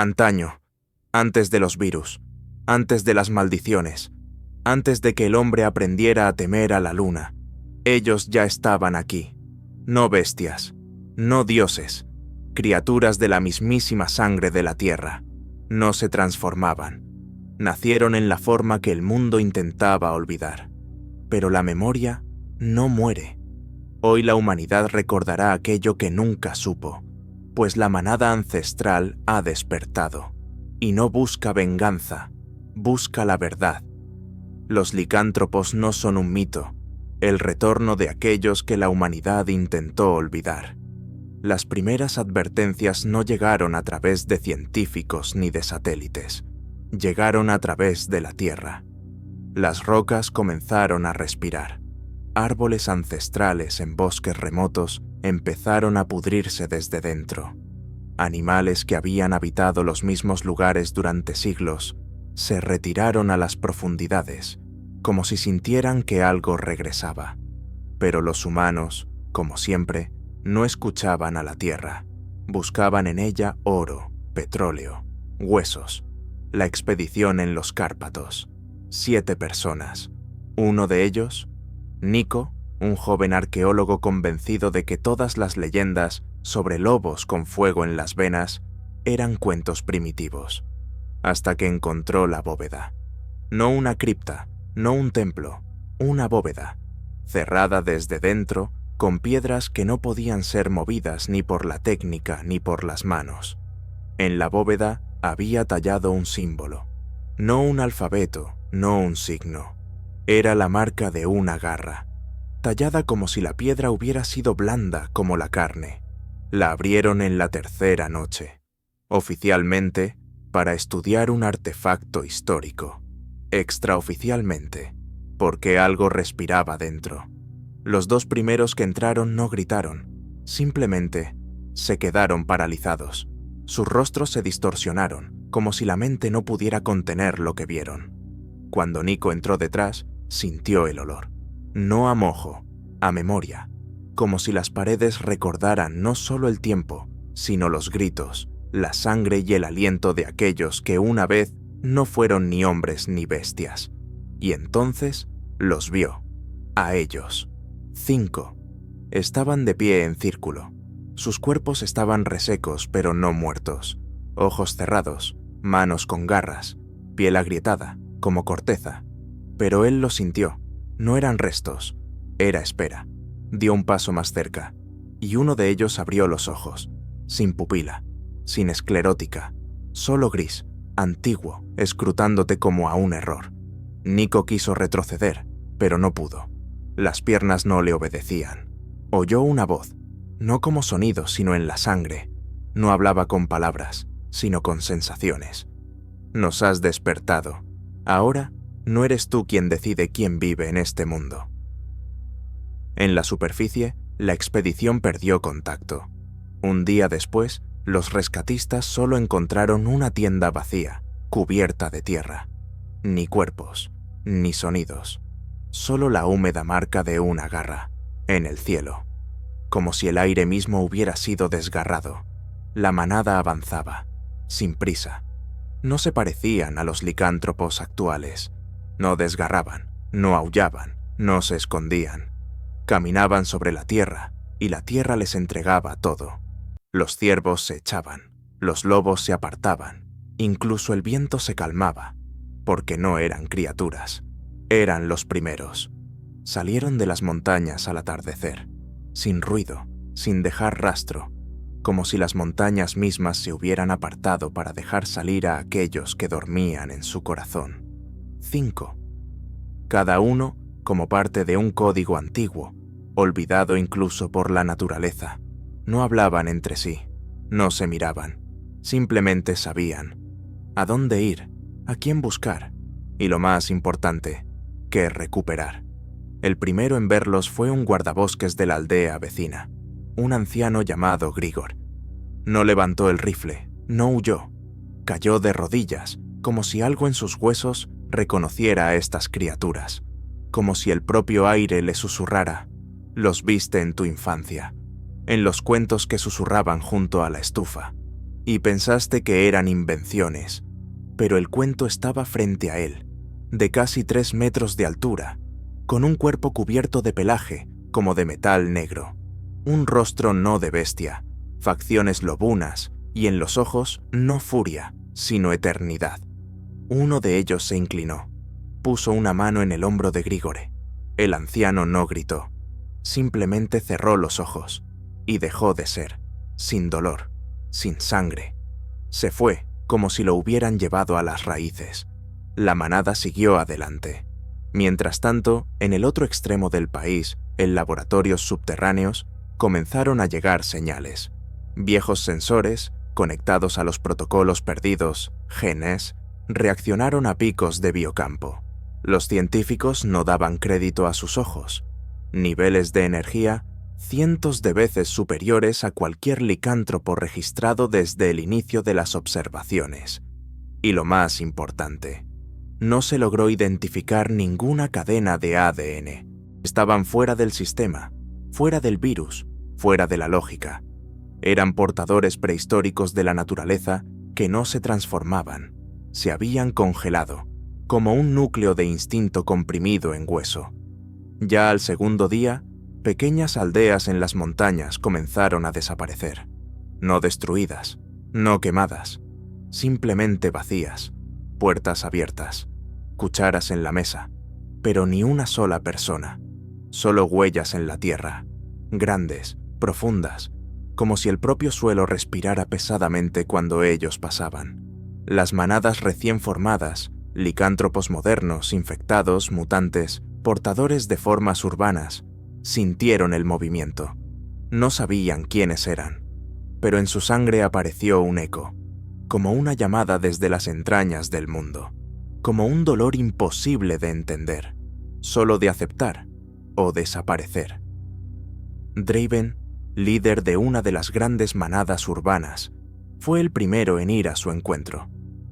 Antaño, antes de los virus, antes de las maldiciones, antes de que el hombre aprendiera a temer a la luna, ellos ya estaban aquí. No bestias, no dioses, criaturas de la mismísima sangre de la tierra. No se transformaban. Nacieron en la forma que el mundo intentaba olvidar. Pero la memoria no muere. Hoy la humanidad recordará aquello que nunca supo, pues la manada ancestral ha despertado, y no busca venganza, busca la verdad. Los licántropos no son un mito, el retorno de aquellos que la humanidad intentó olvidar. Las primeras advertencias no llegaron a través de científicos ni de satélites, llegaron a través de la tierra. Las rocas comenzaron a respirar. Árboles ancestrales en bosques remotos empezaron a pudrirse desde dentro. Animales que habían habitado los mismos lugares durante siglos se retiraron a las profundidades, como si sintieran que algo regresaba. Pero los humanos, como siempre, no escuchaban a la tierra. Buscaban en ella oro, petróleo, huesos. La expedición en los Cárpatos. 7 personas. Uno de ellos, Nico, un joven arqueólogo convencido de que todas las leyendas sobre lobos con fuego en las venas eran cuentos primitivos, hasta que encontró la bóveda. No una cripta, no un templo, una bóveda, cerrada desde dentro, con piedras que no podían ser movidas ni por la técnica ni por las manos. En la bóveda había tallado un símbolo, no un alfabeto, no un signo. Era la marca de una garra, tallada como si la piedra hubiera sido blanda como la carne. La abrieron en la tercera noche, oficialmente para estudiar un artefacto histórico, extraoficialmente, porque algo respiraba dentro. Los 2 primeros que entraron no gritaron, simplemente se quedaron paralizados. Sus rostros se distorsionaron, como si la mente no pudiera contener lo que vieron. Cuando Nico entró detrás, sintió el olor. No a mojo, a memoria, como si las paredes recordaran no solo el tiempo, sino los gritos, la sangre y el aliento de aquellos que una vez no fueron ni hombres ni bestias. Y entonces los vio, a ellos. 5. Estaban de pie en círculo. Sus cuerpos estaban resecos pero no muertos. Ojos cerrados, manos con garras, piel agrietada, como corteza. Pero él lo sintió. No eran restos, era espera. Dio un paso más cerca, y uno de ellos abrió los ojos, sin pupila, sin esclerótica, solo gris, antiguo, escrutándote como a un error. Nico quiso retroceder, pero no pudo. Las piernas no le obedecían. Oyó una voz, no como sonido, sino en la sangre. No hablaba con palabras, sino con sensaciones. Nos has despertado. Ahora no eres tú quien decide quién vive en este mundo. En la superficie, la expedición perdió contacto. Un día después, los rescatistas solo encontraron una tienda vacía, cubierta de tierra. Ni cuerpos, ni sonidos. Solo la húmeda marca de una garra, en el cielo. Como si el aire mismo hubiera sido desgarrado. La manada avanzaba, sin prisa. No se parecían a los licántropos actuales. No desgarraban, no aullaban, no se escondían. Caminaban sobre la tierra, y la tierra les entregaba todo. Los ciervos se echaban, los lobos se apartaban, incluso el viento se calmaba, porque no eran criaturas, eran los primeros. Salieron de las montañas al atardecer, sin ruido, sin dejar rastro, como si las montañas mismas se hubieran apartado para dejar salir a aquellos que dormían en su corazón. 5. Cada uno como parte de un código antiguo, olvidado incluso por la naturaleza. No hablaban entre sí, no se miraban, simplemente sabían a dónde ir, a quién buscar, y lo más importante, qué recuperar. El primero en verlos fue un guardabosques de la aldea vecina, un anciano llamado Grigor. No levantó el rifle, no huyó, cayó de rodillas, como si algo en sus huesos reconociera a estas criaturas, como si el propio aire le susurrara: los viste en tu infancia, en los cuentos que susurraban junto a la estufa. y pensaste que eran invenciones, pero el cuento estaba frente a él, de casi 3 metros de altura, con un cuerpo cubierto de pelaje como de metal negro, un rostro no de bestia, facciones lobunas y en los ojos no furia, sino eternidad. Uno de ellos se inclinó, puso una mano en el hombro de Grigore. El anciano no gritó, simplemente cerró los ojos y dejó de ser, sin dolor, sin sangre. Se fue como si lo hubieran llevado a las raíces. La manada siguió adelante. Mientras tanto, en el otro extremo del país, en laboratorios subterráneos, comenzaron a llegar señales. Viejos sensores, conectados a los protocolos perdidos, genes, reaccionaron a picos de biocampo. Los científicos no daban crédito a sus ojos. Niveles de energía cientos de veces superiores a cualquier licántropo registrado desde el inicio de las observaciones. Y lo más importante, no se logró identificar ninguna cadena de ADN. Estaban fuera del sistema, fuera del virus, fuera de la lógica. Eran portadores prehistóricos de la naturaleza que no se transformaban, se habían congelado, como un núcleo de instinto comprimido en hueso. Ya al segundo día, pequeñas aldeas en las montañas comenzaron a desaparecer. No destruidas, no quemadas, simplemente vacías, puertas abiertas, cucharas en la mesa, pero ni una sola persona, solo huellas en la tierra, grandes, profundas, como si el propio suelo respirara pesadamente cuando ellos pasaban. Las manadas recién formadas, licántropos modernos, infectados, mutantes, portadores de formas urbanas, sintieron el movimiento. No sabían quiénes eran, pero en su sangre apareció un eco, como una llamada desde las entrañas del mundo, como un dolor imposible de entender, solo de aceptar o desaparecer. Draven, líder de una de las grandes manadas urbanas, fue el primero en ir a su encuentro.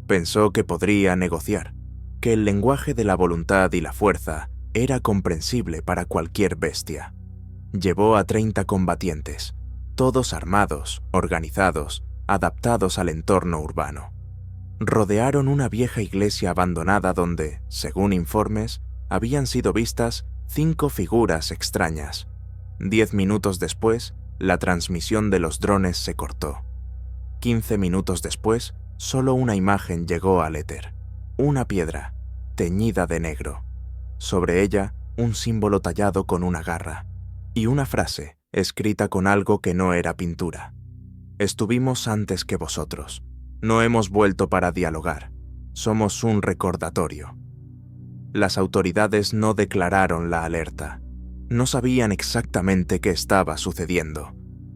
Pensó que podría negociar, que el lenguaje de la voluntad y la fuerza era comprensible para cualquier bestia. Llevó a 30 combatientes, todos armados, organizados, adaptados al entorno urbano. Rodearon una vieja iglesia abandonada donde, según informes, habían sido vistas 5 figuras extrañas. 10 minutos después, la transmisión de los drones se cortó. 15 minutos después, solo una imagen llegó al éter. Una piedra, teñida de negro. Sobre ella, un símbolo tallado con una garra. Y una frase, escrita con algo que no era pintura. Estuvimos antes que vosotros. No hemos vuelto para dialogar. Somos un recordatorio. Las autoridades no declararon la alerta. No sabían exactamente qué estaba sucediendo.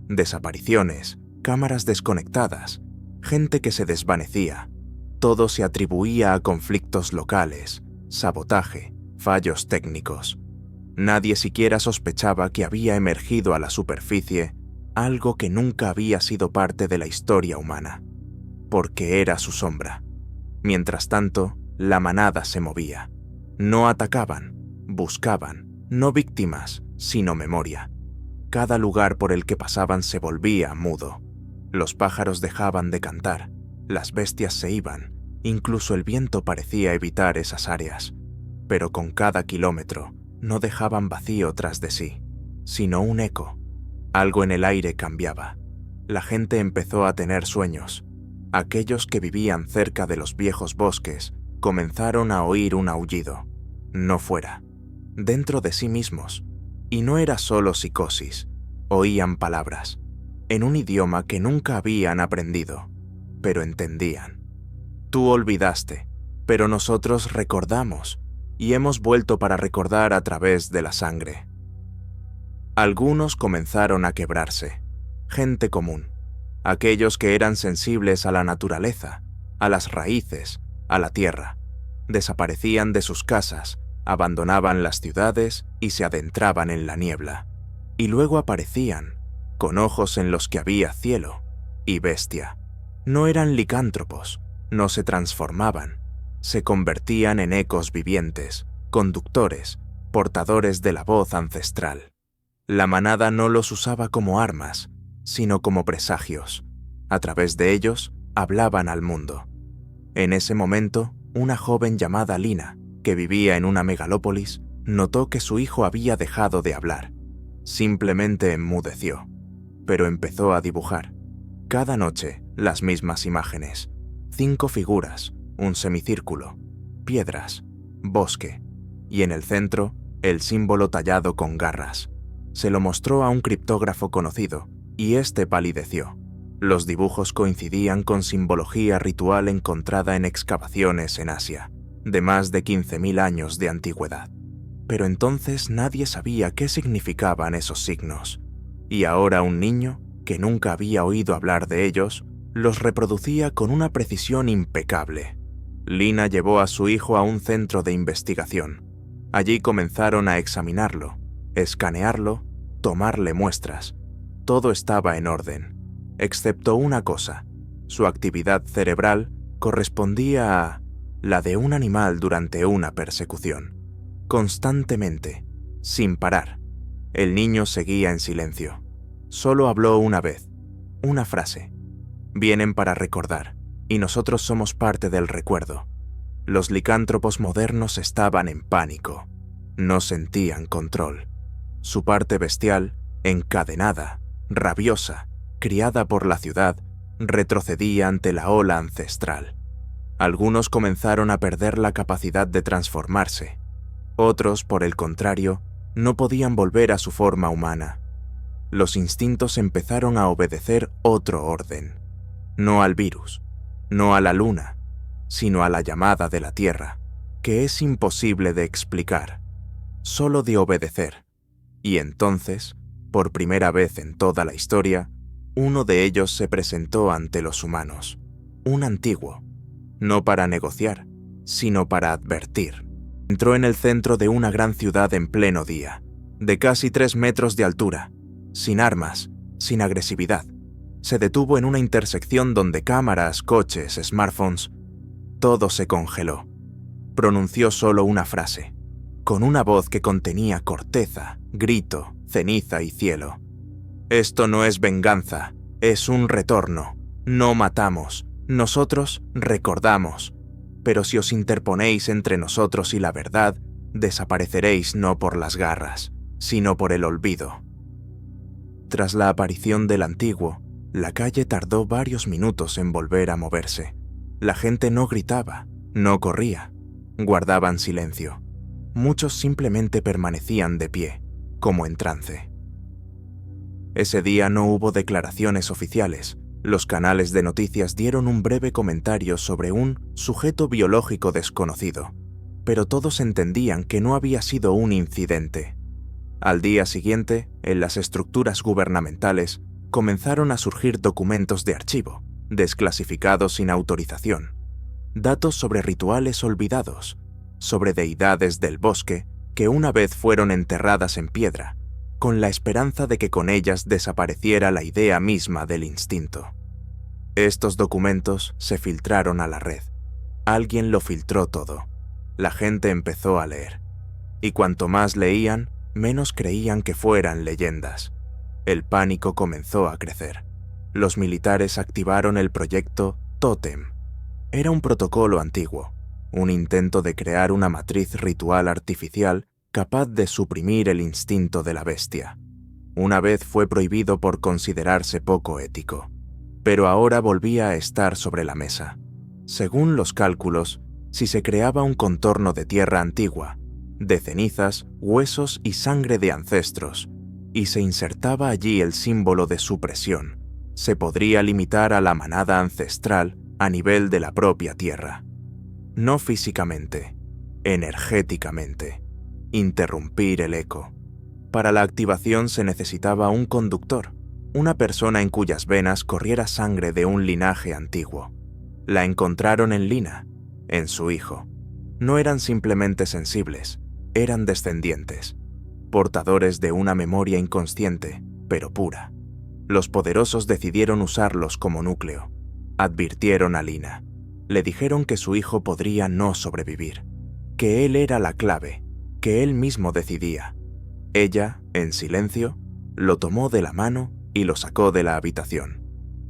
Desapariciones, cámaras desconectadas, gente que se desvanecía. Todo se atribuía a conflictos locales, sabotaje, fallos técnicos. Nadie siquiera sospechaba que había emergido a la superficie algo que nunca había sido parte de la historia humana, porque era su sombra. Mientras tanto, la manada se movía. No atacaban, buscaban, no víctimas, sino memoria. Cada lugar por el que pasaban se volvía mudo. Los pájaros dejaban de cantar, las bestias se iban, incluso el viento parecía evitar esas áreas. Pero con cada kilómetro no dejaban vacío tras de sí, sino un eco. Algo en el aire cambiaba. La gente empezó a tener sueños. Aquellos que vivían cerca de los viejos bosques comenzaron a oír un aullido. No fuera, dentro de sí mismos. Y no era solo psicosis. Oían palabras, en un idioma que nunca habían aprendido, pero entendían. Tú olvidaste, pero nosotros recordamos, y hemos vuelto para recordar a través de la sangre. Algunos comenzaron a quebrarse, gente común, aquellos que eran sensibles a la naturaleza, a las raíces, a la tierra. Desaparecían de sus casas, abandonaban las ciudades y se adentraban en la niebla. Y luego aparecían, con ojos en los que había cielo y bestia. No eran licántropos, no se transformaban, se convertían en ecos vivientes, conductores, portadores de la voz ancestral. La manada no los usaba como armas, sino como presagios. A través de ellos, hablaban al mundo. En ese momento, una joven llamada Lina, que vivía en una megalópolis, notó que su hijo había dejado de hablar. Simplemente enmudeció, pero empezó a dibujar. Cada noche, las mismas imágenes. 5 figuras, un semicírculo, piedras, bosque, y en el centro, el símbolo tallado con garras. Se lo mostró a un criptógrafo conocido, y este palideció. Los dibujos coincidían con simbología ritual encontrada en excavaciones en Asia, de más de 15.000 años de antigüedad. Pero entonces nadie sabía qué significaban esos signos, y ahora un niño, que nunca había oído hablar de ellos, los reproducía con una precisión impecable. Lina llevó a su hijo a un centro de investigación. Allí comenzaron a examinarlo, escanearlo, tomarle muestras. Todo estaba en orden, excepto una cosa: su actividad cerebral correspondía a la de un animal durante una persecución. Constantemente, sin parar. El niño seguía en silencio. Solo habló una vez, una frase. Vienen para recordar, y nosotros somos parte del recuerdo. Los licántropos modernos estaban en pánico. No sentían control. Su parte bestial, encadenada, rabiosa, criada por la ciudad, retrocedía ante la ola ancestral. Algunos comenzaron a perder la capacidad de transformarse. Otros, por el contrario, no podían volver a su forma humana. Los instintos empezaron a obedecer otro orden. No al virus, no a la luna, sino a la llamada de la Tierra, que es imposible de explicar, solo de obedecer. Y entonces, por primera vez en toda la historia, uno de ellos se presentó ante los humanos, un antiguo, no para negociar, sino para advertir. Entró en el centro de una gran ciudad en pleno día, de casi 3 metros de altura, sin armas, sin agresividad. Se detuvo en una intersección donde cámaras, coches, smartphones, todo se congeló. Pronunció solo una frase, con una voz que contenía corteza, grito, ceniza y cielo. Esto no es venganza, es un retorno. No matamos, nosotros recordamos. Pero si os interponéis entre nosotros y la verdad, desapareceréis no por las garras, sino por el olvido. Tras la aparición del antiguo, la calle tardó varios minutos en volver a moverse. La gente no gritaba, no corría, guardaban silencio. Muchos simplemente permanecían de pie, como en trance. Ese día no hubo declaraciones oficiales. Los canales de noticias dieron un breve comentario sobre un sujeto biológico desconocido, pero todos entendían que no había sido un incidente. Al día siguiente, en las estructuras gubernamentales, comenzaron a surgir documentos de archivo, desclasificados sin autorización, datos sobre rituales olvidados, sobre deidades del bosque que una vez fueron enterradas en piedra, con la esperanza de que con ellas desapareciera la idea misma del instinto. Estos documentos se filtraron a la red. Alguien lo filtró todo. La gente empezó a leer. Y cuanto más leían, menos creían que fueran leyendas. El pánico comenzó a crecer. Los militares activaron el proyecto Tótem. Era un protocolo antiguo, un intento de crear una matriz ritual artificial capaz de suprimir el instinto de la bestia. Una vez fue prohibido por considerarse poco ético, pero ahora volvía a estar sobre la mesa. Según los cálculos, si se creaba un contorno de tierra antigua, de cenizas, huesos y sangre de ancestros, y se insertaba allí el símbolo de supresión, se podría limitar a la manada ancestral a nivel de la propia tierra. No físicamente, energéticamente. Interrumpir el eco. Para la activación se necesitaba un conductor, una persona en cuyas venas corriera sangre de un linaje antiguo. La encontraron en Lina, en su hijo. No eran simplemente sensibles, eran descendientes, portadores de una memoria inconsciente, pero pura. Los poderosos decidieron usarlos como núcleo. Advirtieron a Lina. Le dijeron que su hijo podría no sobrevivir, que él era la clave, que él mismo decidía. Ella, en silencio, lo tomó de la mano y lo sacó de la habitación.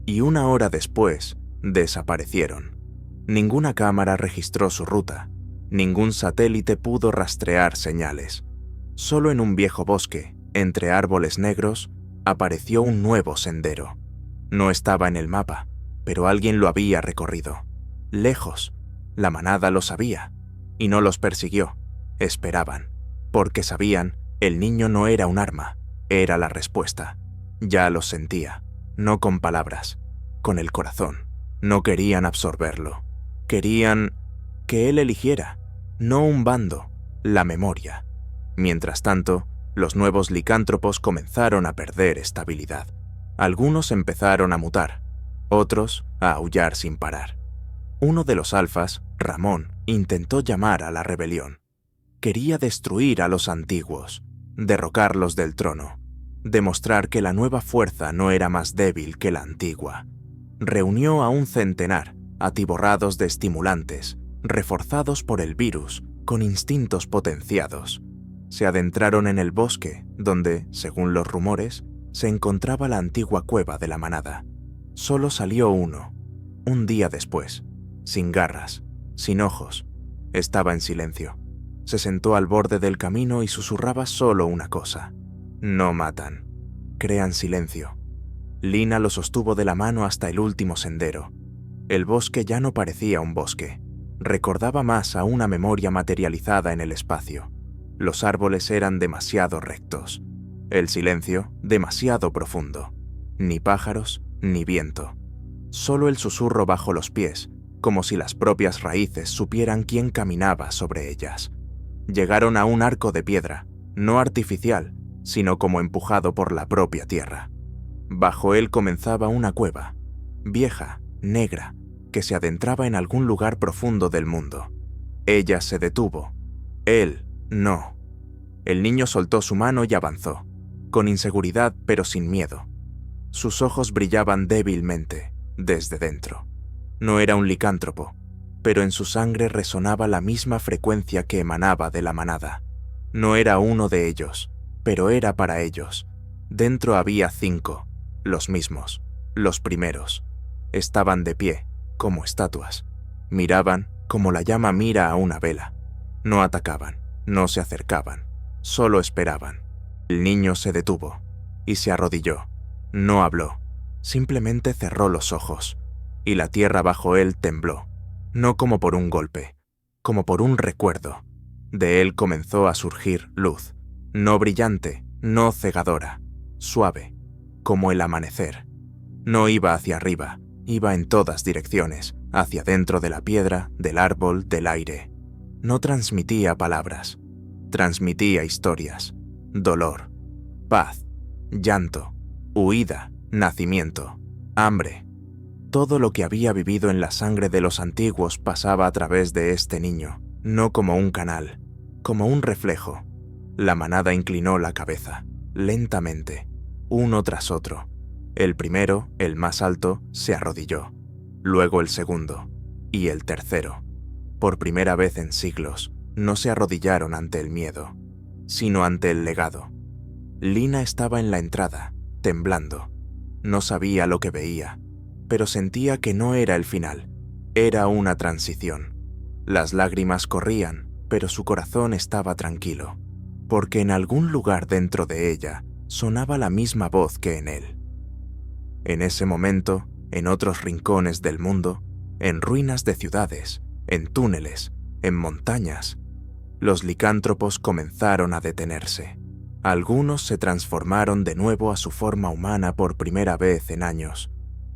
y 1 hora después desaparecieron. Ninguna cámara registró su ruta, ningún satélite pudo rastrear señales. Solo en un viejo bosque, entre árboles negros, apareció un nuevo sendero. No estaba en el mapa, pero alguien lo había recorrido. Lejos, la manada lo sabía, y no los persiguió. Esperaban, porque sabían, el niño no era un arma, era la respuesta. Ya los sentía, no con palabras, con el corazón. No querían absorberlo. Querían que él eligiera, no un bando, la memoria. Mientras tanto, los nuevos licántropos comenzaron a perder estabilidad. Algunos empezaron a mutar, otros a aullar sin parar. Uno de los alfas, Ramón, intentó llamar a la rebelión. Quería destruir a los antiguos, derrocarlos del trono, demostrar que la nueva fuerza no era más débil que la antigua. Reunió a 1 centenar, atiborrados de estimulantes, reforzados por el virus, con instintos potenciados. Se adentraron en el bosque, donde, según los rumores, se encontraba la antigua cueva de la manada. Solo salió uno, un día después, sin garras, sin ojos. Estaba en silencio. Se sentó al borde del camino y susurraba solo una cosa: no matan, crean silencio. Lina lo sostuvo de la mano hasta el último sendero. El bosque ya no parecía un bosque. Recordaba más a una memoria materializada en el espacio. Los árboles eran demasiado rectos. El silencio demasiado profundo. Ni pájaros, ni viento. Solo el susurro bajo los pies, como si las propias raíces supieran quién caminaba sobre ellas. Llegaron a un arco de piedra, no artificial, sino como empujado por la propia tierra. Bajo él comenzaba una cueva, vieja, negra, que se adentraba en algún lugar profundo del mundo. Ella se detuvo. Él, no. El niño soltó su mano y avanzó, con inseguridad pero sin miedo. Sus ojos brillaban débilmente, desde dentro. No era un licántropo, pero en su sangre resonaba la misma frecuencia que emanaba de la manada. No era uno de ellos, pero era para ellos. Dentro había 5, los mismos, los primeros. Estaban de pie, como estatuas. Miraban como la llama mira a una vela. No atacaban, no se acercaban, solo esperaban. El niño se detuvo y se arrodilló. No habló, simplemente cerró los ojos, y la tierra bajo él tembló, no como por un golpe, como por un recuerdo. De él comenzó a surgir luz, no brillante, no cegadora, suave, como el amanecer. No iba hacia arriba, iba en todas direcciones, hacia dentro de la piedra, del árbol, del aire. No transmitía palabras, transmitía historias, dolor, paz, llanto, huida, nacimiento, hambre. Todo lo que había vivido en la sangre de los antiguos pasaba a través de este niño, no como un canal, como un reflejo. La manada inclinó la cabeza, lentamente, uno tras otro. El primero, el más alto, se arrodilló, luego el segundo, y el tercero. Por primera vez en siglos, no se arrodillaron ante el miedo, sino ante el legado. Lina estaba en la entrada, temblando. No sabía lo que veía, pero sentía que no era el final, era una transición. Las lágrimas corrían, pero su corazón estaba tranquilo, porque en algún lugar dentro de ella sonaba la misma voz que en él. En ese momento, en otros rincones del mundo, en ruinas de ciudades, en túneles, en montañas, los licántropos comenzaron a detenerse. Algunos se transformaron de nuevo a su forma humana por primera vez en años.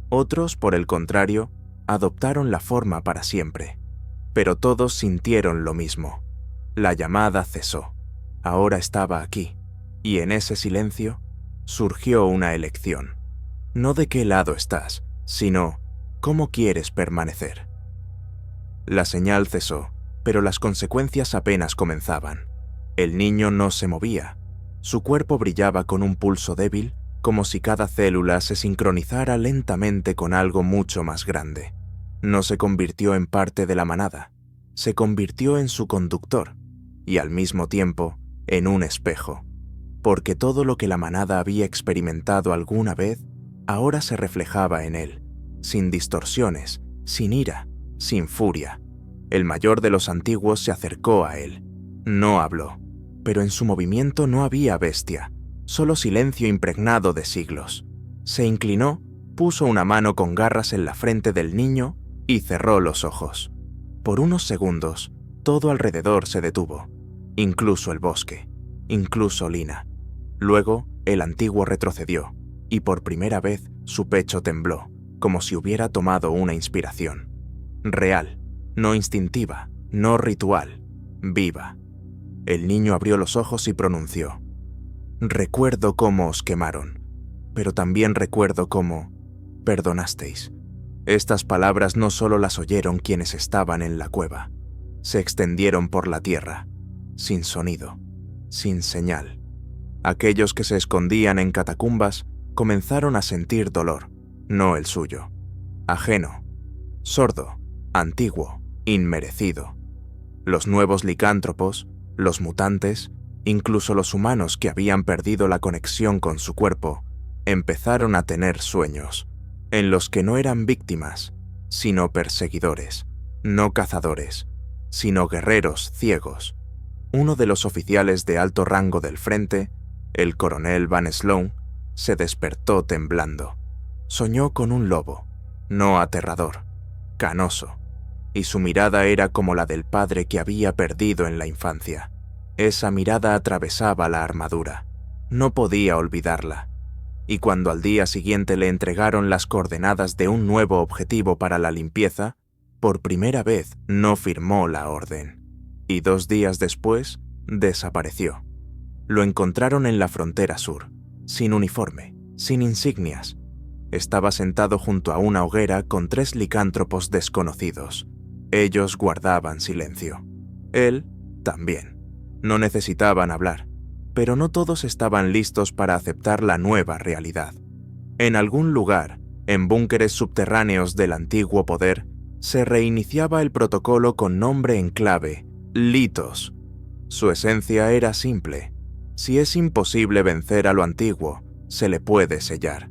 Otros, por el contrario, adoptaron la forma para siempre. Pero todos sintieron lo mismo. La llamada cesó. Ahora estaba aquí, y en ese silencio surgió una elección. No de qué lado estás, sino cómo quieres permanecer. La señal cesó, pero las consecuencias apenas comenzaban. El niño no se movía. Su cuerpo brillaba con un pulso débil, como si cada célula se sincronizara lentamente con algo mucho más grande. No se convirtió en parte de la manada, se convirtió en su conductor, y al mismo tiempo en un espejo, porque todo lo que la manada había experimentado alguna vez ahora se reflejaba en él, sin distorsiones, sin ira, sin furia. El mayor de los antiguos se acercó a él. No habló, pero en su movimiento no había bestia, solo silencio impregnado de siglos. Se inclinó, puso una mano con garras en la frente del niño y cerró los ojos. Por unos segundos, todo alrededor se detuvo, incluso el bosque, incluso Lina. Luego, el antiguo retrocedió, y por primera vez su pecho tembló, como si hubiera tomado una inspiración. Real, no instintiva, no ritual, viva. El niño abrió los ojos y pronunció: «Recuerdo cómo os quemaron, pero también recuerdo cómo perdonasteis». Estas palabras no solo las oyeron quienes estaban en la cueva, se extendieron por la tierra, sin sonido, sin señal. Aquellos que se escondían en catacumbas comenzaron a sentir dolor, no el suyo, ajeno, sordo, antiguo, inmerecido. Los nuevos licántropos, los mutantes, incluso los humanos que habían perdido la conexión con su cuerpo, empezaron a tener sueños, en los que no eran víctimas, sino perseguidores, no cazadores, sino guerreros ciegos. Uno de los oficiales de alto rango del frente, el coronel Van Sloan, se despertó temblando. Soñó con un lobo, no aterrador, canoso, y su mirada era como la del padre que había perdido en la infancia. Esa mirada atravesaba la armadura. No podía olvidarla. Y cuando al día siguiente le entregaron las coordenadas de un nuevo objetivo para la limpieza, por primera vez no firmó la orden. Y 2 días después, desapareció. Lo encontraron en la frontera sur, sin uniforme, sin insignias. Estaba sentado junto a una hoguera con 3 licántropos desconocidos. Ellos guardaban silencio. Él también. No necesitaban hablar, pero no todos estaban listos para aceptar la nueva realidad. En algún lugar, en búnkeres subterráneos del antiguo poder, se reiniciaba el protocolo con nombre en clave: Litos. Su esencia era simple. Si es imposible vencer a lo antiguo, se le puede sellar.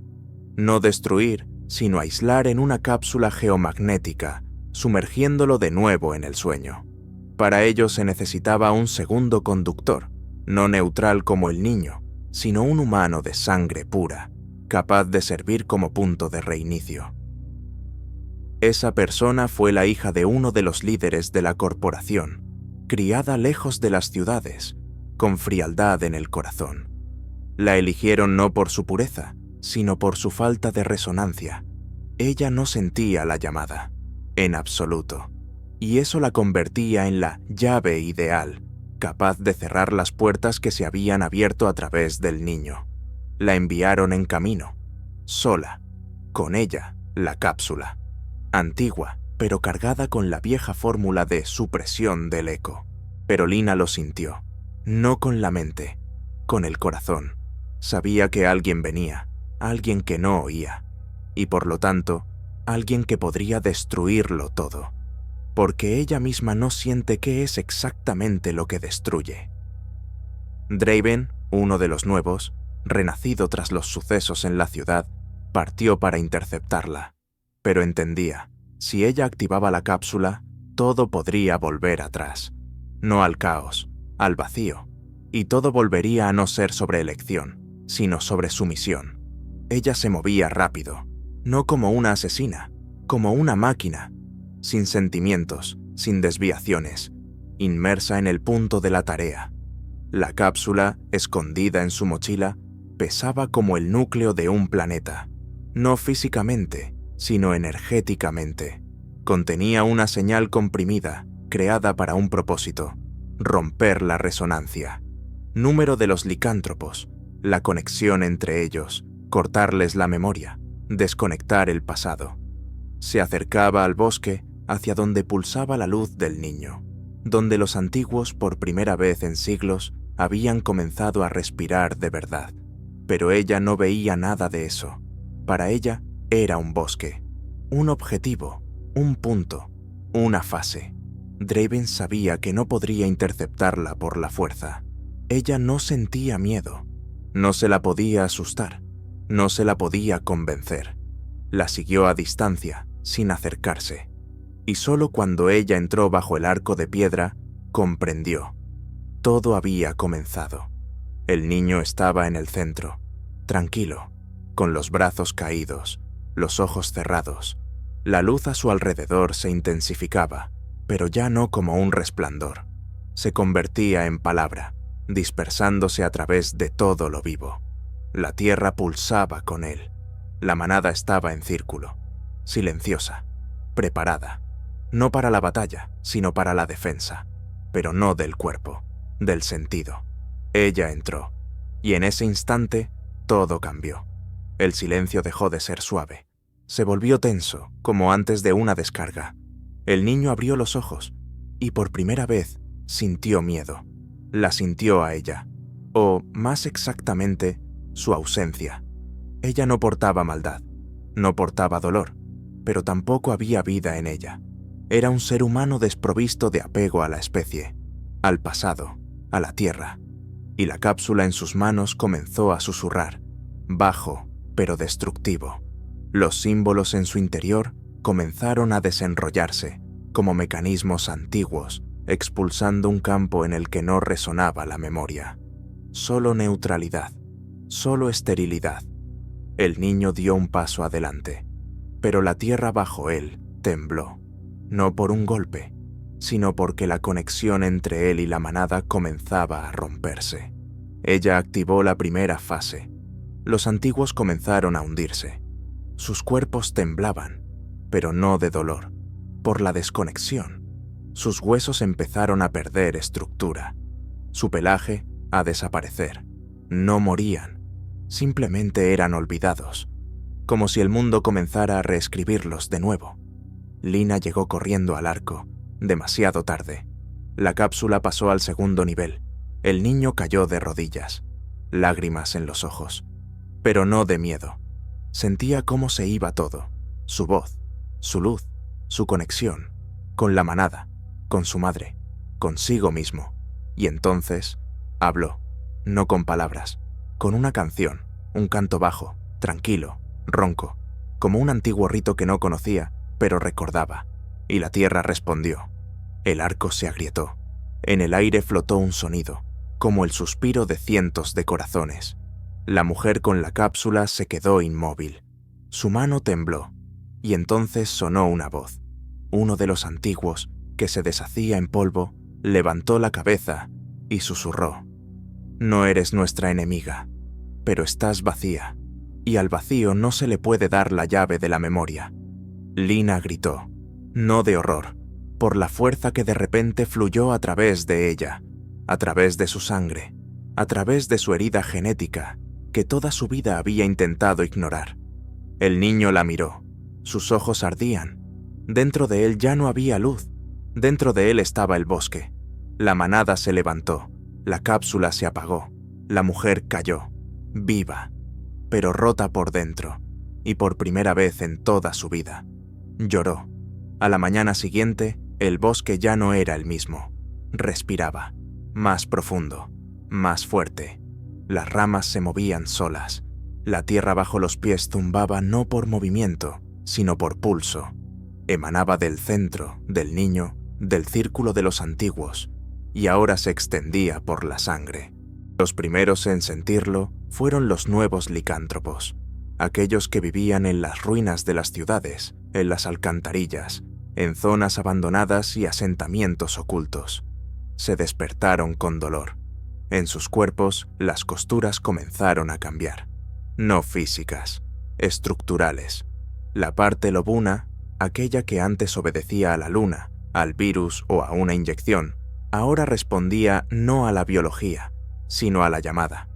No destruir, sino aislar en una cápsula geomagnética, sumergiéndolo de nuevo en el sueño. Para ello se necesitaba un segundo conductor, no neutral como el niño, sino un humano de sangre pura, capaz de servir como punto de reinicio. Esa persona fue la hija de uno de los líderes de la corporación, criada lejos de las ciudades, con frialdad en el corazón. La eligieron no por su pureza, sino por su falta de resonancia. Ella no sentía la llamada, en absoluto, y eso la convertía en la llave ideal, capaz de cerrar las puertas que se habían abierto a través del niño. La enviaron en camino, sola, con ella, la cápsula, antigua, pero cargada con la vieja fórmula de supresión del eco. Pero Lina lo sintió, no con la mente, con el corazón. Sabía que alguien venía, alguien que no oía, y por lo tanto, alguien que podría destruirlo todo, porque ella misma no siente qué es exactamente lo que destruye. Draven, uno de los nuevos, renacido tras los sucesos en la ciudad, partió para interceptarla, pero entendía, si ella activaba la cápsula, todo podría volver atrás, no al caos, al vacío, y todo volvería a no ser sobre elección, sino sobre sumisión. Ella se movía rápido, no como una asesina, como una máquina, sin sentimientos, sin desviaciones, inmersa en el punto de la tarea. La cápsula, escondida en su mochila, pesaba como el núcleo de un planeta, no físicamente, sino energéticamente. Contenía una señal comprimida, creada para un propósito: romper la resonancia. Número de los licántropos, la conexión entre ellos, cortarles la memoria, desconectar el pasado. Se acercaba al bosque, hacia donde pulsaba la luz del niño, donde los antiguos por primera vez en siglos habían comenzado a respirar de verdad. Pero ella no veía nada de eso. Para ella era un bosque, un objetivo, un punto, una fase. Draven sabía que no podría interceptarla por la fuerza. Ella no sentía miedo, no se la podía asustar, No se la podía convencer. La siguió a distancia, sin acercarse. Y solo cuando ella entró bajo el arco de piedra, comprendió. Todo había comenzado. El niño estaba en el centro, tranquilo, con los brazos caídos, los ojos cerrados. La luz a su alrededor se intensificaba, pero ya no como un resplandor. Se convertía en palabra, dispersándose a través de todo lo vivo. La tierra pulsaba con él. La manada estaba en círculo, silenciosa, preparada, no para la batalla, sino para la defensa, pero no del cuerpo, del sentido. Ella entró, y en ese instante todo cambió. El silencio dejó de ser suave. Se volvió tenso, como antes de una descarga. El niño abrió los ojos, y por primera vez sintió miedo. La sintió a ella, o, más exactamente, su ausencia. Ella no portaba maldad, no portaba dolor, pero tampoco había vida en ella. Era un ser humano desprovisto de apego a la especie, al pasado, a la tierra. Y la cápsula en sus manos comenzó a susurrar, bajo, pero destructivo. Los símbolos en su interior comenzaron a desenrollarse, como mecanismos antiguos, expulsando un campo en el que no resonaba la memoria. Solo neutralidad, solo esterilidad. El niño dio un paso adelante, pero la tierra bajo él tembló, no por un golpe, sino porque la conexión entre él y la manada comenzaba a romperse. Ella activó la primera fase. Los antiguos comenzaron a hundirse. Sus cuerpos temblaban, pero no de dolor, por la desconexión. Sus huesos empezaron a perder estructura, su pelaje a desaparecer. No morían, simplemente eran olvidados, como si el mundo comenzara a reescribirlos de nuevo. Lina llegó corriendo al arco, demasiado tarde. La cápsula pasó al segundo nivel. El niño cayó de rodillas, lágrimas en los ojos, pero no de miedo. Sentía cómo se iba todo, su voz, su luz, su conexión, con la manada, con su madre, consigo mismo. Y entonces habló, no con palabras, con una canción, un canto bajo, tranquilo, ronco, como un antiguo rito que no conocía, pero recordaba. Y la tierra respondió. El arco se agrietó. En el aire flotó un sonido, como el suspiro de cientos de corazones. La mujer con la cápsula se quedó inmóvil. Su mano tembló, y entonces sonó una voz. Uno de los antiguos, que se deshacía en polvo, levantó la cabeza y susurró. No eres nuestra enemiga, pero estás vacía, y al vacío no se le puede dar la llave de la memoria. Lina gritó, no de horror, por la fuerza que de repente fluyó a través de ella, a través de su sangre, a través de su herida genética, que toda su vida había intentado ignorar. El niño la miró, sus ojos ardían. Dentro de él ya no había luz, dentro de él estaba el bosque. La manada se levantó, la cápsula se apagó, la mujer cayó, viva, pero rota por dentro, y por primera vez en toda su vida. Lloró. A la mañana siguiente, el bosque ya no era el mismo. Respiraba, más profundo, más fuerte. Las ramas se movían solas. La tierra bajo los pies zumbaba no por movimiento, sino por pulso. Emanaba del centro, del niño, del círculo de los antiguos, y ahora se extendía por la sangre. Los primeros en sentirlo fueron los nuevos licántropos, aquellos que vivían en las ruinas de las ciudades, en las alcantarillas, en zonas abandonadas y asentamientos ocultos. Se despertaron con dolor. En sus cuerpos, las costuras comenzaron a cambiar. No físicas, estructurales. La parte lobuna, aquella que antes obedecía a la luna, al virus o a una inyección, ahora respondía no a la biología, sino a la llamada.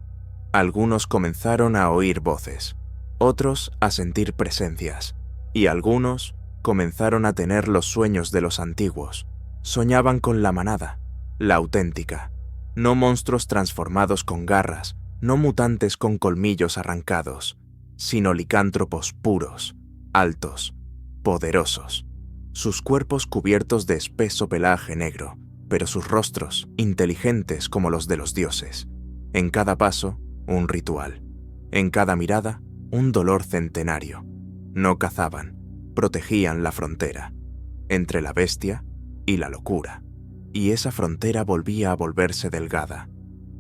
Algunos comenzaron a oír voces, otros a sentir presencias, y algunos comenzaron a tener los sueños de los antiguos. Soñaban con la manada, la auténtica, no monstruos transformados con garras, no mutantes con colmillos arrancados, sino licántropos puros, altos, poderosos, sus cuerpos cubiertos de espeso pelaje negro, pero sus rostros inteligentes como los de los dioses. En cada paso, un ritual. En cada mirada, un dolor centenario. No cazaban, protegían la frontera, entre la bestia y la locura. Y esa frontera volvía a volverse delgada.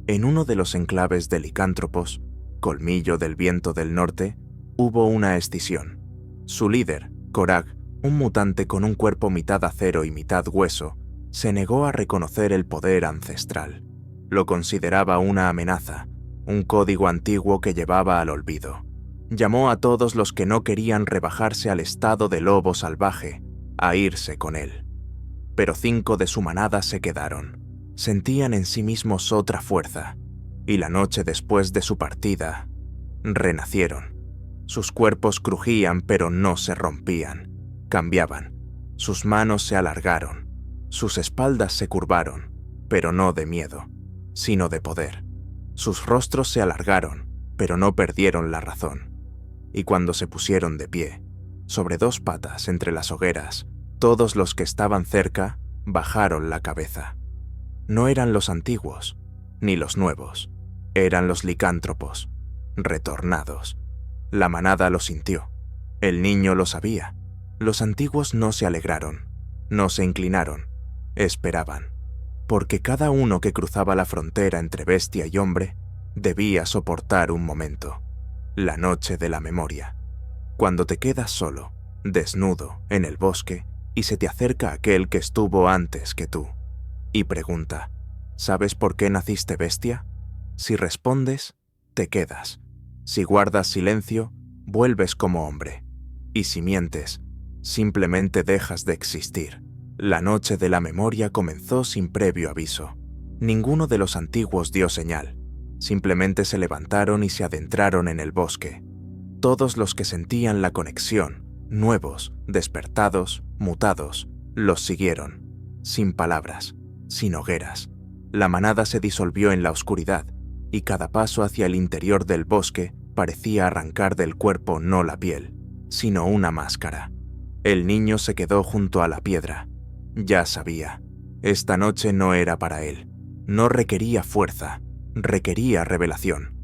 En uno de los enclaves de licántropos, Colmillo del Viento del Norte, hubo una escisión. Su líder, Korag, un mutante con un cuerpo mitad acero y mitad hueso, se negó a reconocer el poder ancestral. Lo consideraba una amenaza, un código antiguo que llevaba al olvido. Llamó a todos los que no querían rebajarse al estado de lobo salvaje a irse con él. Pero 5 de su manada se quedaron. Sentían en sí mismos otra fuerza, y la noche después de su partida, renacieron. Sus cuerpos crujían pero no se rompían, cambiaban. Sus manos se alargaron, sus espaldas se curvaron, pero no de miedo, sino de poder. Sus rostros se alargaron, pero no perdieron la razón. Y cuando se pusieron de pie, sobre 2 patas entre las hogueras, todos los que estaban cerca bajaron la cabeza. No eran los antiguos, ni los nuevos, eran los licántropos, retornados. La manada lo sintió, el niño lo sabía. Los antiguos no se alegraron, no se inclinaron, esperaban, porque cada uno que cruzaba la frontera entre bestia y hombre debía soportar un momento, la noche de la memoria. Cuando te quedas solo, desnudo, en el bosque, y se te acerca aquel que estuvo antes que tú, y pregunta, ¿sabes por qué naciste bestia? Si respondes, te quedas. Si guardas silencio, vuelves como hombre. Y si mientes, simplemente dejas de existir. La noche de la memoria comenzó sin previo aviso. Ninguno de los antiguos dio señal. Simplemente se levantaron y se adentraron en el bosque. Todos los que sentían la conexión, nuevos, despertados, mutados, los siguieron, sin palabras, sin hogueras. La manada se disolvió en la oscuridad, y cada paso hacia el interior del bosque parecía arrancar del cuerpo no la piel, sino una máscara. El niño se quedó junto a la piedra. Ya sabía, esta noche no era para él. No requería fuerza, requería revelación.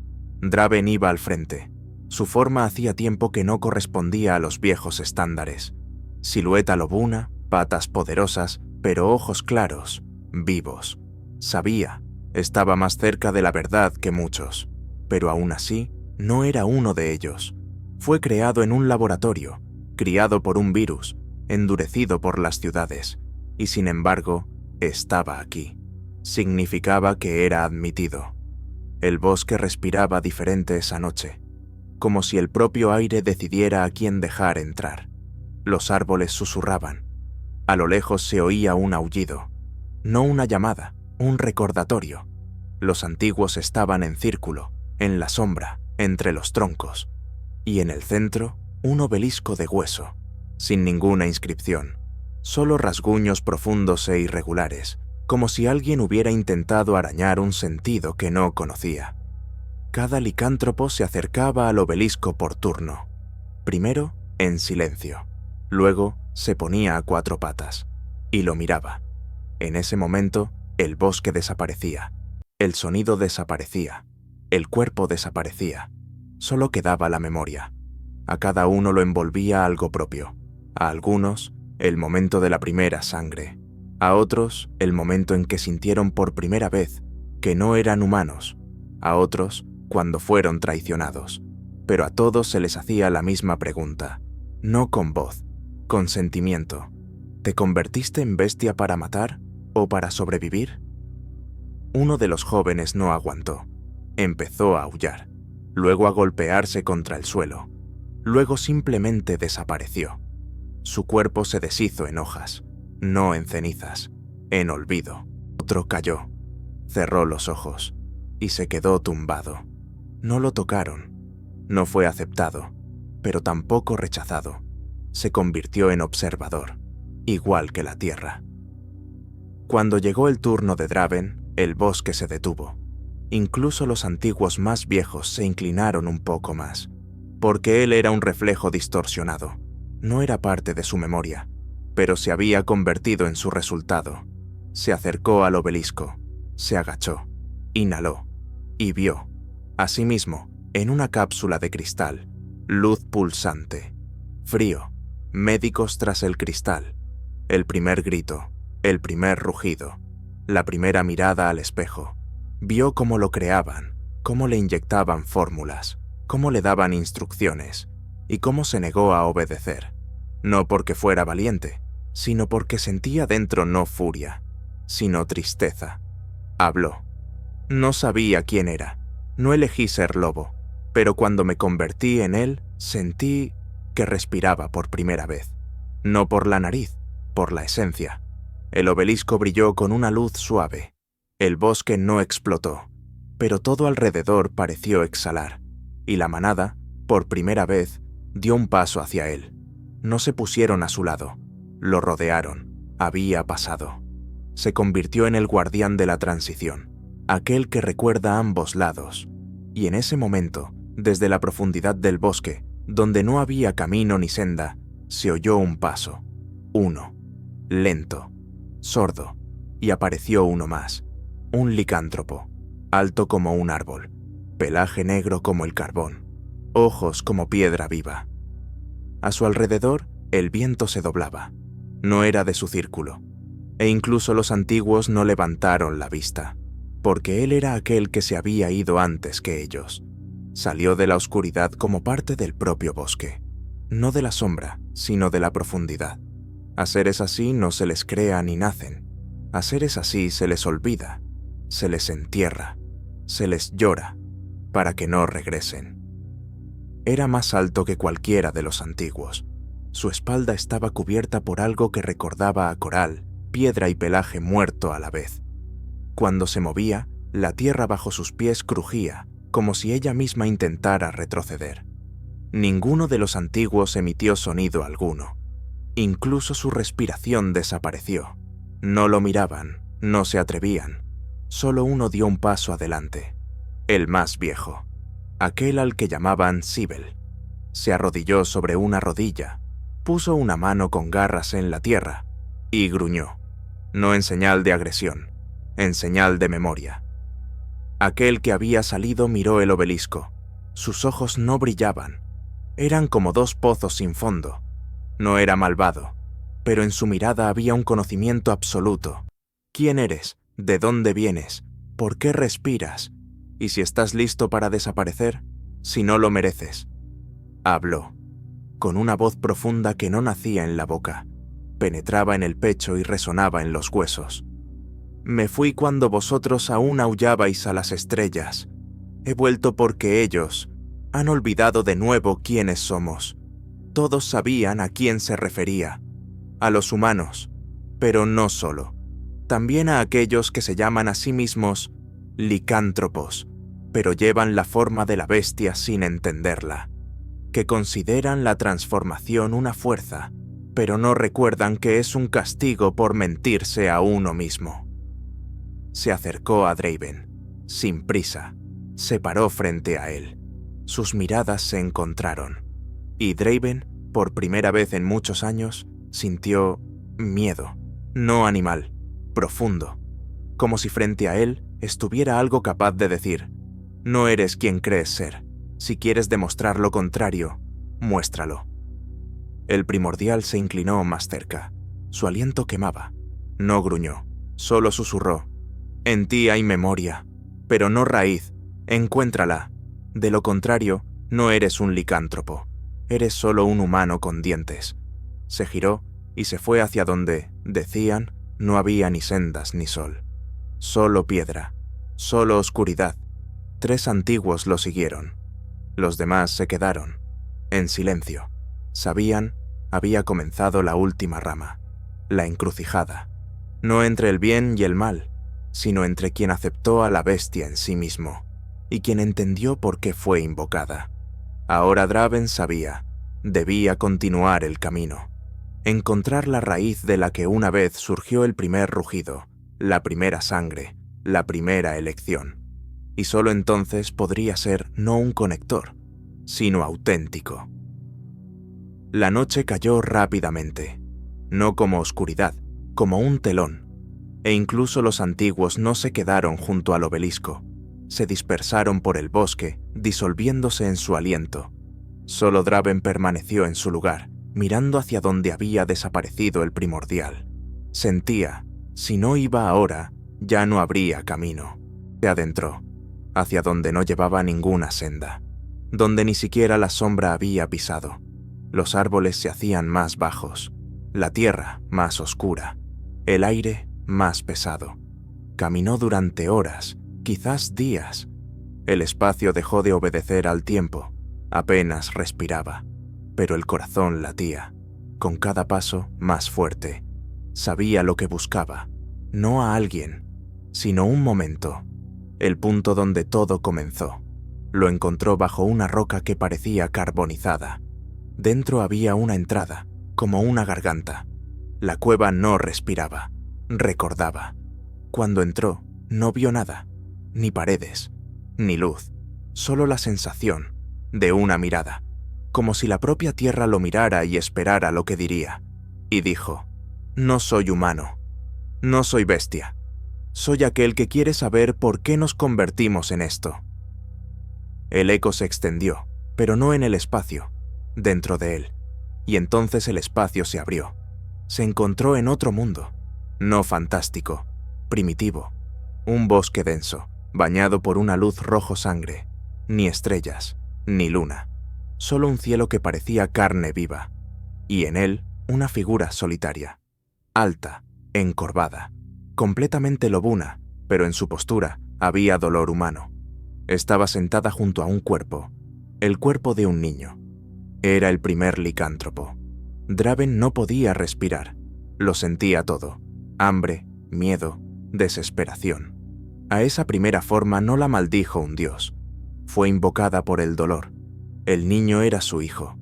Draven iba al frente. Su forma hacía tiempo que no correspondía a los viejos estándares. Silueta lobuna, patas poderosas, pero ojos claros, vivos. Sabía, estaba más cerca de la verdad que muchos, pero aún así no era uno de ellos. Fue creado en un laboratorio, criado por un virus, endurecido por las ciudades, y sin embargo, estaba aquí. Significaba que era admitido. El bosque respiraba diferente esa noche, como si el propio aire decidiera a quién dejar entrar. Los árboles susurraban. A lo lejos se oía un aullido, no una llamada, un recordatorio. Los antiguos estaban en círculo, en la sombra, entre los troncos, y en el centro, un obelisco de hueso, sin ninguna inscripción, solo rasguños profundos e irregulares, como si alguien hubiera intentado arañar un sentido que no conocía. Cada licántropo se acercaba al obelisco por turno, primero en silencio, luego se ponía a 4 patas, y lo miraba. En ese momento, el bosque desaparecía, el sonido desaparecía, el cuerpo desaparecía, solo quedaba la memoria. A cada uno lo envolvía algo propio, a algunos, el momento de la primera sangre, a otros, el momento en que sintieron por primera vez que no eran humanos, a otros, cuando fueron traicionados, pero a todos se les hacía la misma pregunta, no con voz, con sentimiento. ¿Te convertiste en bestia para matar o para sobrevivir? Uno de los jóvenes no aguantó. Empezó a aullar, luego a golpearse contra el suelo, luego simplemente desapareció. Su cuerpo se deshizo en hojas, no en cenizas, en olvido. Otro cayó, cerró los ojos y se quedó tumbado. No lo tocaron, no fue aceptado, pero tampoco rechazado. Se convirtió en observador, igual que la tierra. Cuando llegó el turno de Draven, el bosque se detuvo. Incluso los antiguos más viejos se inclinaron un poco más, porque él era un reflejo distorsionado. No era parte de su memoria, pero se había convertido en su resultado. Se acercó al obelisco, se agachó, inhaló y vio, asimismo, en una cápsula de cristal, Luz pulsante. Frío. Médicos tras el cristal. El primer grito. El primer rugido. La primera mirada al espejo. Vio cómo lo creaban, cómo le inyectaban fórmulas, cómo le daban instrucciones, y cómo se negó a obedecer. No porque fuera valiente, sino porque sentía dentro no furia, sino tristeza. Habló. No sabía quién era, no elegí ser lobo, pero cuando me convertí en él, sentí que respiraba por primera vez. No por la nariz, por la esencia. El obelisco brilló con una luz suave. El bosque no explotó, pero todo alrededor pareció exhalar, y la manada, por primera vez, dio un paso hacia él. No se pusieron a su lado, lo rodearon, había pasado. Se convirtió en el guardián de la transición, aquel que recuerda ambos lados, y en ese momento, desde la profundidad del bosque, donde no había camino ni senda, se oyó un paso, uno, lento, sordo, y apareció uno más, un licántropo, alto como un árbol, pelaje negro como el carbón, ojos como piedra viva. A su alrededor, el viento se doblaba, no era de su círculo, e incluso los antiguos no levantaron la vista, porque él era aquel que se había ido antes que ellos. Salió de la oscuridad como parte del propio bosque, no de la sombra, sino de la profundidad. A seres así no se les crea ni nacen, a seres así se les olvida, se les entierra, se les llora, para que no regresen. Era más alto que cualquiera de los antiguos. Su espalda estaba cubierta por algo que recordaba a coral, piedra y pelaje muerto a la vez. Cuando se movía, la tierra bajo sus pies crujía, como si ella misma intentara retroceder. Ninguno de los antiguos emitió sonido alguno. Incluso su respiración desapareció. No lo miraban, no se atrevían. Solo uno dio un paso adelante. El más viejo. Aquel al que llamaban Sibel. Se arrodilló sobre una rodilla, puso una mano con garras en la tierra y gruñó. No en señal de agresión, en señal de memoria. Aquel que había salido miró el obelisco. Sus ojos no brillaban. Eran como dos pozos sin fondo. No era malvado, pero en su mirada había un conocimiento absoluto. ¿Quién eres? ¿De dónde vienes? ¿Por qué respiras? ¿Y si estás listo para desaparecer? Si no lo mereces. Habló, con una voz profunda que no nacía en la boca, penetraba en el pecho y resonaba en los huesos. Me fui cuando vosotros aún aullabais a las estrellas. He vuelto porque ellos han olvidado de nuevo quiénes somos. Todos sabían a quién se refería, a los humanos, pero no solo. También a aquellos que se llaman a sí mismos licántropos, pero llevan la forma de la bestia sin entenderla, que consideran la transformación una fuerza, pero no recuerdan que es un castigo por mentirse a uno mismo. Se acercó a Draven, sin prisa, se paró frente a él. Sus miradas se encontraron, y Draven, por primera vez en muchos años, sintió miedo, no animal, profundo, como si frente a él estuviera algo capaz de decir: no eres quien crees ser, si quieres demostrar lo contrario, muéstralo. El primordial se inclinó más cerca, su aliento quemaba, no gruñó, solo susurró: en ti hay memoria, pero no raíz, encuéntrala, de lo contrario, no eres un licántropo, eres solo un humano con dientes. Se giró y se fue hacia donde, decían, no había ni sendas ni sol. Solo piedra, solo oscuridad. 3 antiguos lo siguieron. Los demás se quedaron, en silencio. Sabían, había comenzado la última rama, la encrucijada. No entre el bien y el mal, sino entre quien aceptó a la bestia en sí mismo, y quien entendió por qué fue invocada. Ahora Draven sabía, debía continuar el camino, encontrar la raíz de la que una vez surgió el primer rugido, la primera sangre, la primera elección, y solo entonces podría ser no un conector, sino auténtico. La noche cayó rápidamente, no como oscuridad, como un telón, e incluso los antiguos no se quedaron junto al obelisco, se dispersaron por el bosque, disolviéndose en su aliento. Solo Draven permaneció en su lugar, mirando hacia donde había desaparecido el primordial. Sentía, si no iba ahora, ya no habría camino. Se adentró, hacia donde no llevaba ninguna senda, donde ni siquiera la sombra había pisado. Los árboles se hacían más bajos, la tierra más oscura, el aire más pesado. Caminó durante horas, quizás días. El espacio dejó de obedecer al tiempo, apenas respiraba, pero el corazón latía, con cada paso más fuerte. Sabía lo que buscaba, no a alguien, sino un momento, el punto donde todo comenzó. Lo encontró bajo una roca que parecía carbonizada. Dentro había una entrada, como una garganta. La cueva no respiraba, recordaba. Cuando entró, no vio nada, ni paredes, ni luz, solo la sensación de una mirada, como si la propia tierra lo mirara y esperara lo que diría. Y dijo: «No soy humano, no soy bestia, soy aquel que quiere saber por qué nos convertimos en esto». El eco se extendió, pero no en el espacio, dentro de él, y entonces el espacio se abrió. Se encontró en otro mundo, no fantástico, primitivo, un bosque denso, bañado por una luz rojo sangre, ni estrellas, ni luna, solo un cielo que parecía carne viva, y en él una figura solitaria, alta, encorvada, completamente lobuna, pero en su postura había dolor humano. Estaba sentada junto a un cuerpo, el cuerpo de un niño. Era el primer licántropo. Draven no podía respirar, lo sentía todo, hambre, miedo, desesperación. A esa primera forma no la maldijo un dios, fue invocada por el dolor. El niño era su hijo,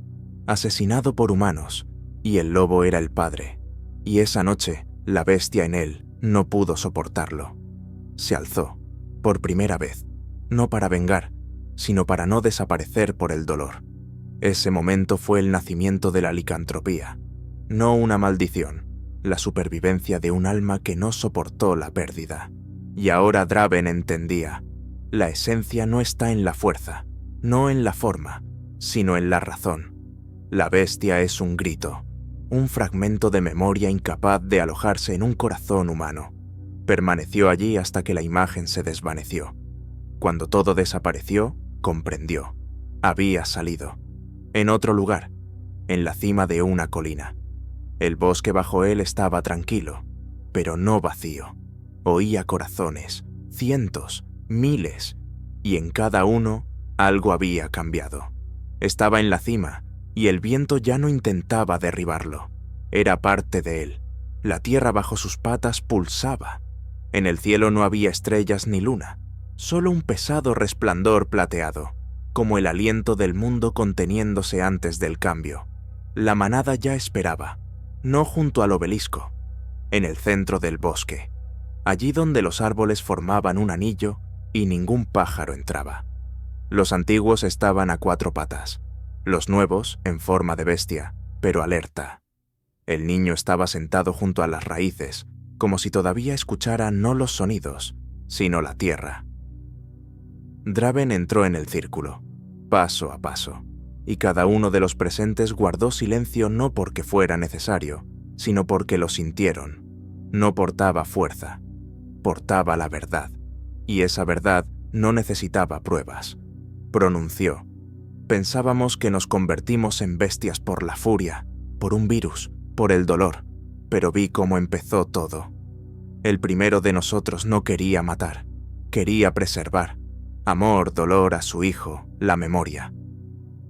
asesinado por humanos, y el lobo era el padre. Y esa noche, la bestia en él no pudo soportarlo. Se alzó, por primera vez, no para vengar, sino para no desaparecer por el dolor. Ese momento fue el nacimiento de la licantropía, no una maldición, la supervivencia de un alma que no soportó la pérdida. Y ahora Draven entendía, la esencia no está en la fuerza, no en la forma, sino en la razón. La bestia es un grito, un fragmento de memoria incapaz de alojarse en un corazón humano. Permaneció allí hasta que la imagen se desvaneció. Cuando todo desapareció, comprendió. Había salido. En otro lugar, en la cima de una colina. El bosque bajo él estaba tranquilo, pero no vacío. Oía corazones, cientos, miles, y en cada uno algo había cambiado. Estaba en la cima, y el viento ya no intentaba derribarlo. Era parte de él. La tierra bajo sus patas pulsaba. En el cielo no había estrellas ni luna, solo un pesado resplandor plateado, como el aliento del mundo conteniéndose antes del cambio. La manada ya esperaba, no junto al obelisco, en el centro del bosque, allí donde los árboles formaban un anillo y ningún pájaro entraba. Los antiguos estaban a 4 patas, los nuevos en forma de bestia, pero alerta. El niño estaba sentado junto a las raíces, como si todavía escuchara no los sonidos, sino la tierra. Draven entró en el círculo, paso a paso, y cada uno de los presentes guardó silencio no porque fuera necesario, sino porque lo sintieron. No portaba fuerza, portaba la verdad, y esa verdad no necesitaba pruebas. Pronunció: «Pensábamos que nos convertimos en bestias por la furia, por un virus, por el dolor, pero vi cómo empezó todo. El primero de nosotros no quería matar, quería preservar. Amor, dolor a su hijo, la memoria.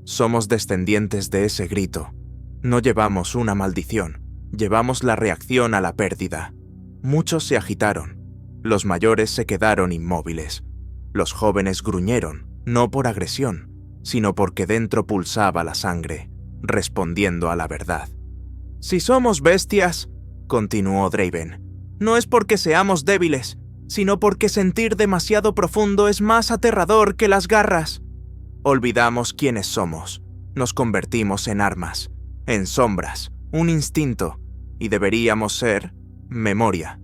Somos descendientes de ese grito. No llevamos una maldición, llevamos la reacción a la pérdida. Muchos se agitaron, los mayores se quedaron inmóviles. Los jóvenes gruñeron, no por agresión, sino porque dentro pulsaba la sangre, respondiendo a la verdad. Si somos bestias, continuó Draven, no es porque seamos débiles, sino porque sentir demasiado profundo es más aterrador que las garras. Olvidamos quiénes somos, nos convertimos en armas, en sombras, un instinto, y deberíamos ser memoria.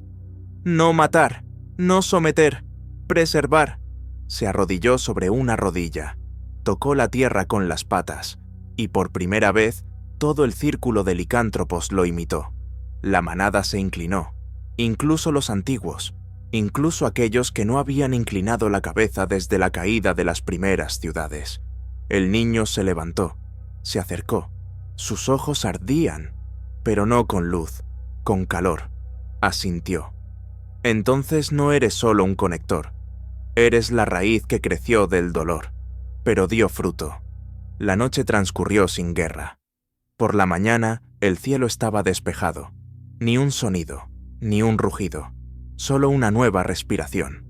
No matar, no someter, preservar. Se arrodilló sobre una rodilla, tocó la tierra con las patas, y por primera vez todo el círculo de licántropos lo imitó. La manada se inclinó, incluso los antiguos, incluso aquellos que no habían inclinado la cabeza desde la caída de las primeras ciudades. El niño se levantó, se acercó, sus ojos ardían, pero no con luz, con calor. Asintió. Entonces no eres solo un conector, eres la raíz que creció del dolor, pero dio fruto. La noche transcurrió sin guerra. Por la mañana el cielo estaba despejado, ni un sonido, ni un rugido, solo una nueva respiración.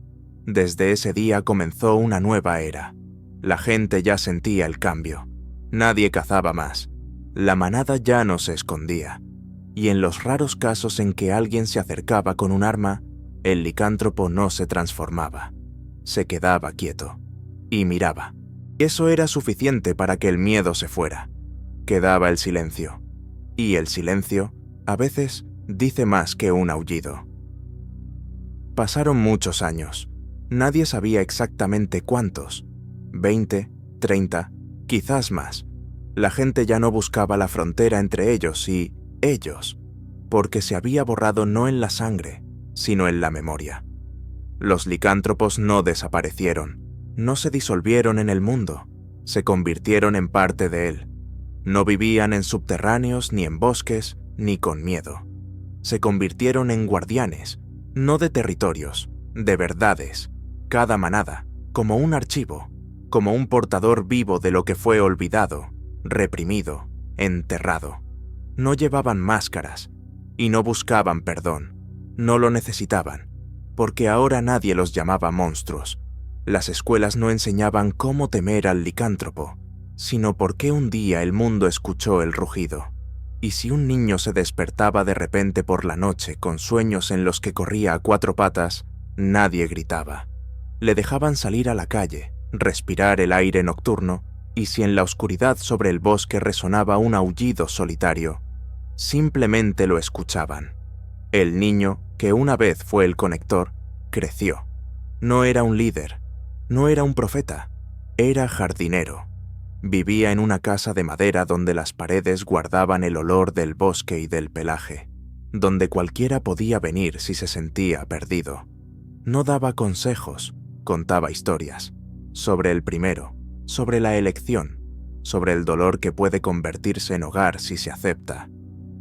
Desde ese día comenzó una nueva era. La gente ya sentía el cambio. Nadie cazaba más. La manada ya no se escondía. Y en los raros casos en que alguien se acercaba con un arma, el licántropo no se transformaba. Se quedaba quieto. Y miraba. Eso era suficiente para que el miedo se fuera. Quedaba el silencio. Y el silencio, a veces, dice más que un aullido. Pasaron muchos años. Nadie sabía exactamente cuántos. 20, 30, quizás más. La gente ya no buscaba la frontera entre ellos y ellos, porque se había borrado no en la sangre, sino en la memoria. Los licántropos no desaparecieron, no se disolvieron en el mundo, se convirtieron en parte de él. No vivían en subterráneos, ni en bosques, ni con miedo. Se convirtieron en guardianes, no de territorios, de verdades, cada manada, como un archivo, como un portador vivo de lo que fue olvidado, reprimido, enterrado. No llevaban máscaras y no buscaban perdón, no lo necesitaban, porque ahora nadie los llamaba monstruos. Las escuelas no enseñaban cómo temer al licántropo, sino por qué un día el mundo escuchó el rugido. Y si un niño se despertaba de repente por la noche con sueños en los que corría a cuatro patas, nadie gritaba. Le dejaban salir a la calle, respirar el aire nocturno, y si en la oscuridad sobre el bosque resonaba un aullido solitario, simplemente lo escuchaban. El niño, que una vez fue el conector, creció. No era un líder, no era un profeta, era jardinero. Vivía en una casa de madera donde las paredes guardaban el olor del bosque y del pelaje, donde cualquiera podía venir si se sentía perdido. No daba consejos, contaba historias, sobre el primero, sobre la elección, sobre el dolor que puede convertirse en hogar si se acepta.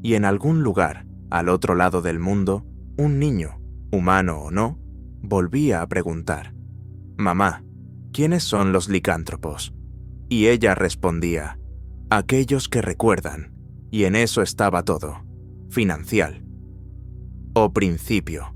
Y en algún lugar, al otro lado del mundo, un niño, humano o no, volvía a preguntar: «Mamá, ¿quiénes son los licántropos?». Y ella respondía: «Aquellos que recuerdan». Y en eso estaba todo. Financial. O principio.